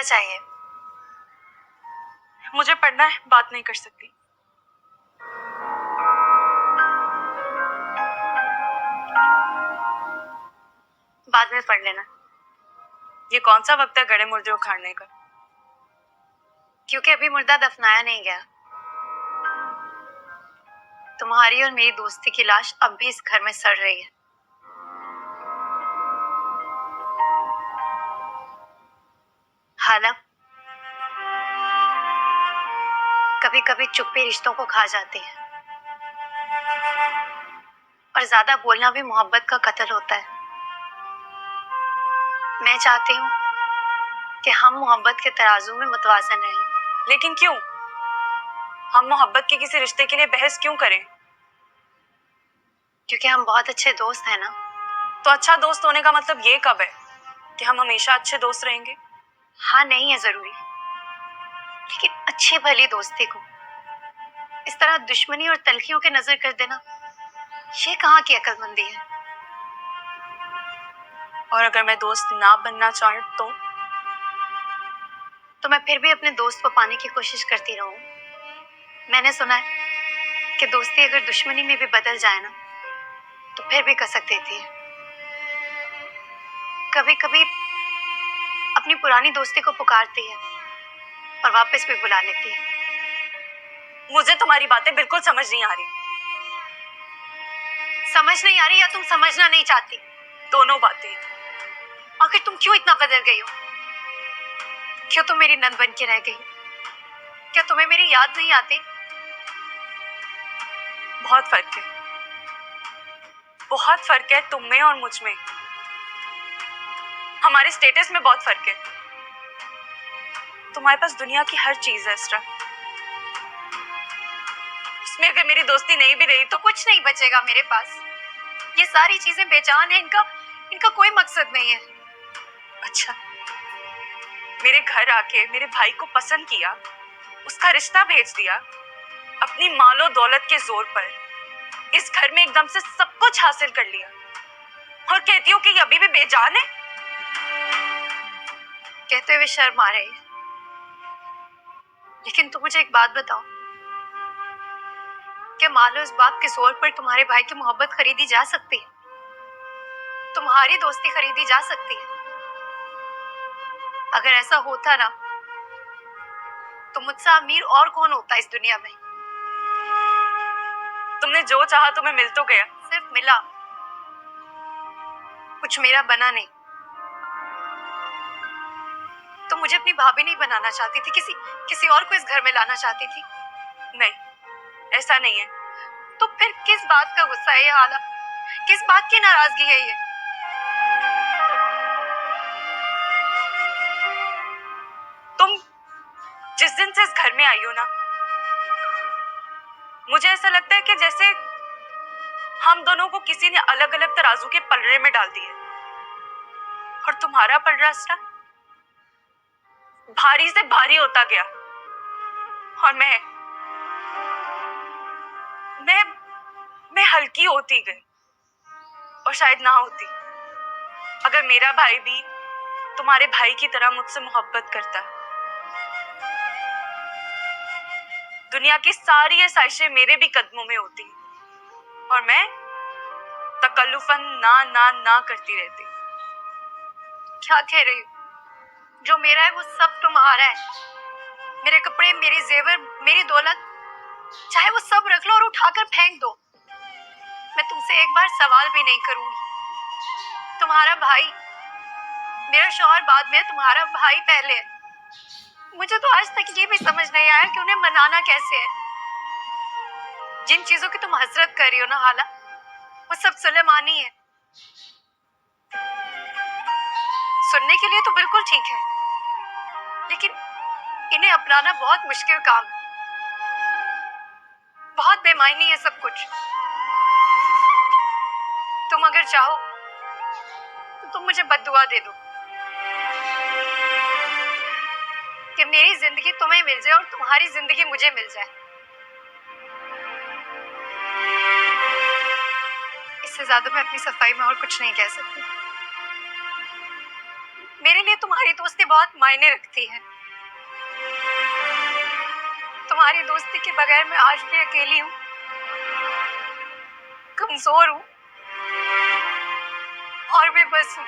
क्या चाहिए? मुझे पढ़ना है, बात नहीं कर सकती। बाद में पढ़ लेना। ये कौन सा वक्त है गड़े मुर्दे उखाड़ने का? क्योंकि अभी मुर्दा दफनाया नहीं गया। तुम्हारी और मेरी दोस्ती की लाश अब भी इस घर में सड़ रही है। हाला, कभी कभी चुप्पी रिश्तों को खा जाती है और ज्यादा बोलना भी मोहब्बत का कत्ल होता है। मैं चाहती हूँ कि हम मोहब्बत के तराजू में मुतवाज़न रहें। लेकिन क्यों? हम मोहब्बत के किसी रिश्ते के लिए बहस क्यों करें? क्योंकि हम बहुत अच्छे दोस्त हैं ना। तो अच्छा दोस्त होने का मतलब ये कब है कि हम हमेशा अच्छे दोस्त रहेंगे? हाँ, नहीं है जरूरी, लेकिन अच्छी भली दोस्ती को इस तरह दुश्मनी और तलखियों के नजर कर देना, ये कहाँ की अक्लमंदी है। और अगर मैं दोस्त ना बनना चाहूं तो मैं फिर भी अपने दोस्त को पाने की कोशिश करती रहूं। मैंने सुना है कि दोस्ती अगर दुश्मनी में भी बदल जाए ना, तो फिर भी कसक देती है। कभी कभी अपनी पुरानी दोस्ती को पुकारती है और वापस भी बुला लेती है। मुझे तुम्हारी बातें बिल्कुल समझ नहीं आ रही। समझ नहीं आ रही या तुम समझना नहीं चाहती? दोनों बातें। आखिर तुम क्यों इतना बदल गई हो? क्यों तुम मेरी नंद बन के रह गई? क्या तुम्हें मेरी याद नहीं आती? बहुत फर्क है, बहुत फर्क है तुम में और मुझ में। हमारे स्टेटस में बहुत फर्क है। तुम्हारे पास दुनिया की हर चीज है इसरा, इसमें अगर मेरी दोस्ती नहीं भी रही तो कुछ नहीं बचेगा मेरे पास। ये सारी चीजें बेजान है, इनका कोई मकसद नहीं है। अच्छा, मेरे घर आके मेरे भाई को पसंद किया, उसका रिश्ता भेज दिया, अपनी मालो दौलत के जोर पर इस घर में एकदम से सब कुछ हासिल कर लिया, और कहती हूँ कि ये अभी भी बेजान है। कहते हुए शर्म आ रही है, लेकिन तुम मुझे एक बात बताओ, क्या मालो इस बात के जोर पर तुम्हारे भाई की मोहब्बत खरीदी जा सकती है? तुम्हारी दोस्ती खरीदी जा सकती है? अगर ऐसा होता ना, तो मुझसे अमीर और कौन होता इस दुनिया में। तुमने जो चाहा तुम्हें मिल तो गया। सिर्फ मिला, कुछ मेरा बना नहीं। तो मुझे अपनी भाभी नहीं बनाना चाहती थी, किसी और को इस घर में लाना चाहती थी? नहीं, ऐसा नहीं है। तो फिर किस बात का गुस्सा है ये हाला? किस बात की नाराजगी है ये? तुम जिस दिन से इस घर में आई हो ना, मुझे ऐसा लगता है कि जैसे हम दोनों को किसी ने अलग अलग तराजू के पलड़े में डाल दिया, और तुम्हारा पलड़ा इसरा भारी से भारी होता गया, और मैं हल्की होती गई। और शायद ना होती अगर मेरा भाई भी तुम्हारे भाई की तरह मुझसे मोहब्बत करता। दुनिया की सारी आसाइशें मेरे भी कदमों में होती, और मैं तकल्लुफन ना ना ना करती रहती। क्या कह रही हो? जो मेरा है वो सब तुम्हारा है। मेरे कपड़े, मेरी जेवर, मेरी दौलत, चाहे वो सब रख लो और उठाकर फेंक दो। मैं तुमसे एक बार सवाल भी नहीं करूंगी। तुम्हारा भाई, मेरा शौहर बाद में, तुम्हारा भाई पहले है। मुझे तो आज तक ये भी समझ नहीं आया कि उन्हें मनाना कैसे है। जिन चीजों की तुम हसरत कर रही हो ना हाला, वो सब सुलेमानी है। सुनने के लिए तो बिल्कुल ठीक है, लेकिन इन्हें अपनाना बहुत मुश्किल काम है। बहुत बेमायनी है सब कुछ। तुम अगर चाहो तो तुम मुझे बद्दुआ दे दो कि मेरी जिंदगी तुम्हें मिल जाए और तुम्हारी जिंदगी मुझे मिल जाए। इससे ज्यादा मैं अपनी सफाई में और कुछ नहीं कह सकती। मेरे लिए तुम्हारी दोस्ती बहुत मायने रखती है। तुम्हारी दोस्ती के बगैर मैं आज भी अकेली हूँ, कमजोर हूँ और बेबस हूँ।